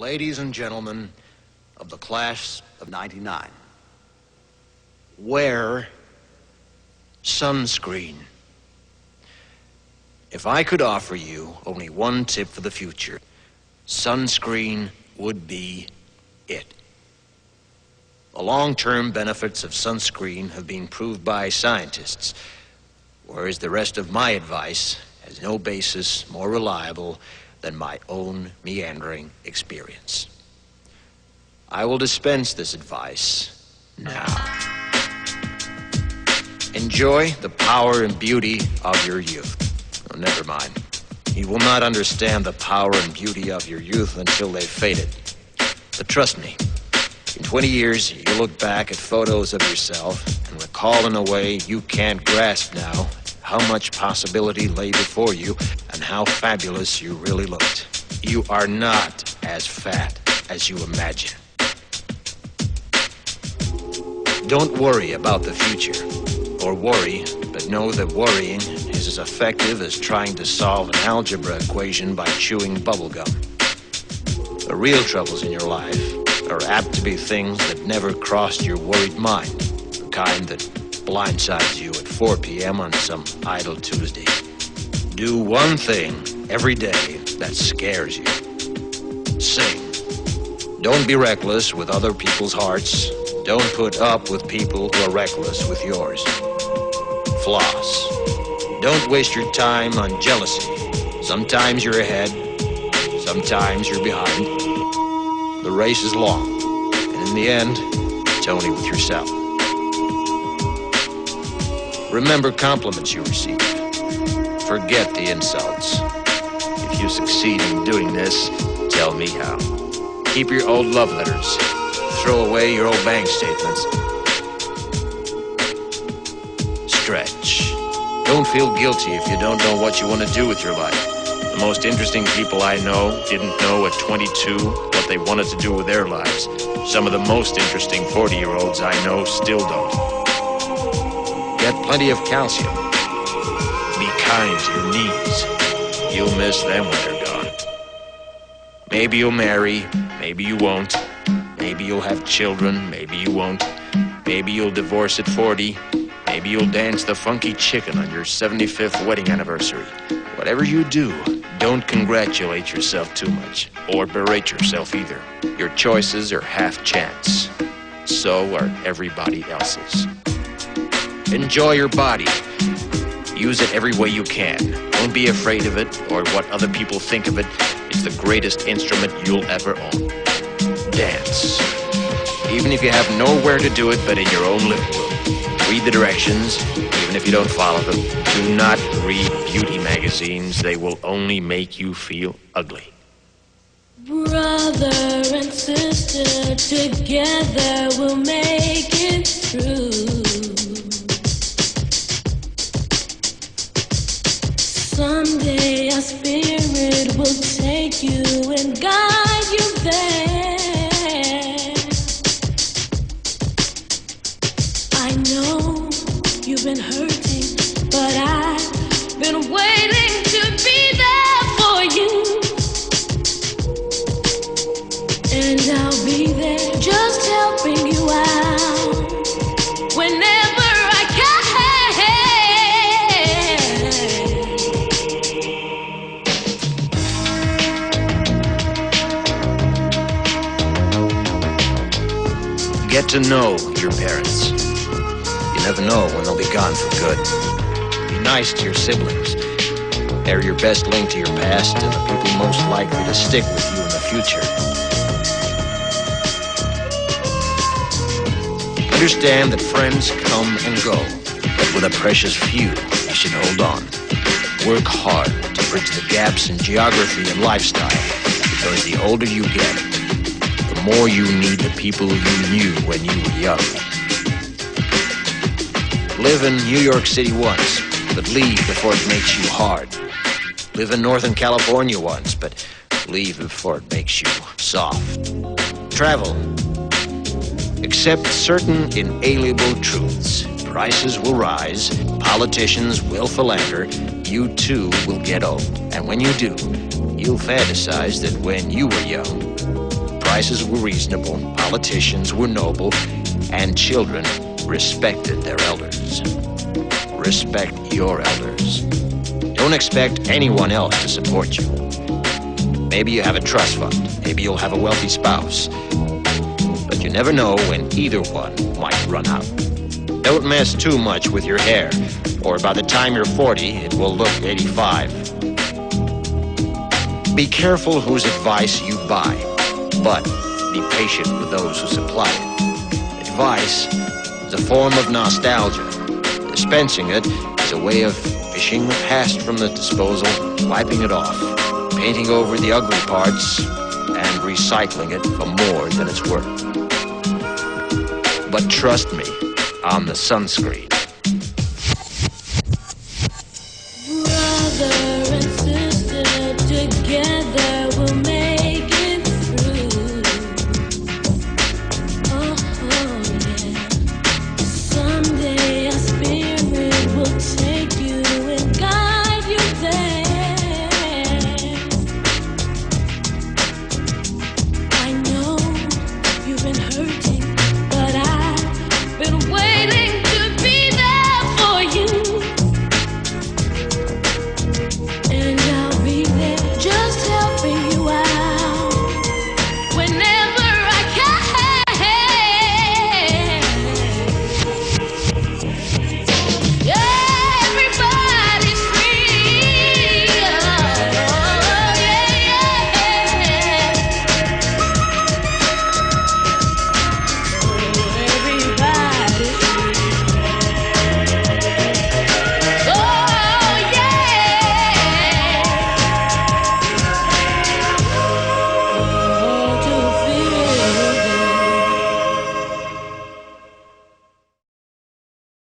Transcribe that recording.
Ladies and gentlemen of the class of '99, wear sunscreen. If I could offer you only one tip for the future, sunscreen would be it. The long-term benefits of sunscreen have been proved by scientists, whereas the rest of my advice has no basis more reliable than my own meandering experience. I will dispense this advice now. Enjoy the power and beauty of your youth. Oh, never mind. You will not understand the power and beauty of your youth until they've faded. But trust me, in 20 years, you look back at photos of yourself and recall in a way you can't grasp now how much possibility lay before you and how fabulous you really looked. You are not as fat as you imagine. Don't worry about the future, or worry, but know that worrying is as effective as trying to solve an algebra equation by chewing bubblegum. The real troubles in your life are apt to be things that never crossed your worried mind, the kind that blindsides you at 4 p.m. on some idle Tuesday. Do one thing every day that scares you. Sing. Don't be reckless with other people's hearts. Don't put up with people who are reckless with yours. Floss. Don't waste your time on jealousy. Sometimes you're ahead, sometimes you're behind. The race is long, and in the end, it's only with yourself. Remember compliments you receive. Forget the insults. If you succeed in doing this, tell me how. Keep your old love letters. Throw away your old bank statements. Stretch. Don't feel guilty if you don't know what you want to do with your life. The most interesting people I know didn't know at 22 what they wanted to do with their lives. Some of the most interesting 40-year-olds I know still don't. Get plenty of calcium. Be kind to your knees. You'll miss them when they're gone. Maybe you'll marry, maybe you won't. Maybe you'll have children, maybe you won't. Maybe you'll divorce at 40. Maybe you'll dance the funky chicken on your 75th wedding anniversary. Whatever you do, don't congratulate yourself too much, or berate yourself either. Your choices are half chance. So are everybody else's. Enjoy your body. Use it every way you can. Don't be afraid of it or what other people think of it. It's the greatest instrument you'll ever own. Dance. Even if you have nowhere to do it but in your own living room. Read the directions, even if you don't follow them. Do not read beauty magazines. They will only make you feel ugly. Brother and sister, together we'll make it through. Someday our spirit will take you and guide you there. I know you've been hurting, but I've been waiting to be there for you. And I'll be there just helping you out whenever I can. Get to know your parents. You never know when they'll be gone for good. Be nice to your siblings. They're your best link to your past and the people most likely to stick with you in the future. Understand that friends come and go, but with a precious few, you should hold on. Work hard to bridge the gaps in geography and lifestyle, because the older you get, the more you need the people you knew when you were young. Live in New York City once, but leave before it makes you hard. Live in Northern California once, but leave before it makes you soft. Travel. Accept certain inalienable truths. Prices will rise, politicians will philander, you too will get old. And when you do, you'll fantasize that when you were young, prices were reasonable, politicians were noble, and children respected their elders. Respect your elders. Don't expect anyone else to support you. Maybe you have a trust fund. Maybe you'll have a wealthy spouse. But you never know when either one might run out. Don't mess too much with your hair, or by the time you're 40, it will look 85. Be careful whose advice you buy, but be patient with those who supply it. Advice is a form of nostalgia. Dispensing it is a way of fishing the past from the disposal, wiping it off, painting over the ugly parts, and recycling it for more than it's worth. But trust me on the sunscreen. Brother and sister, together we'll make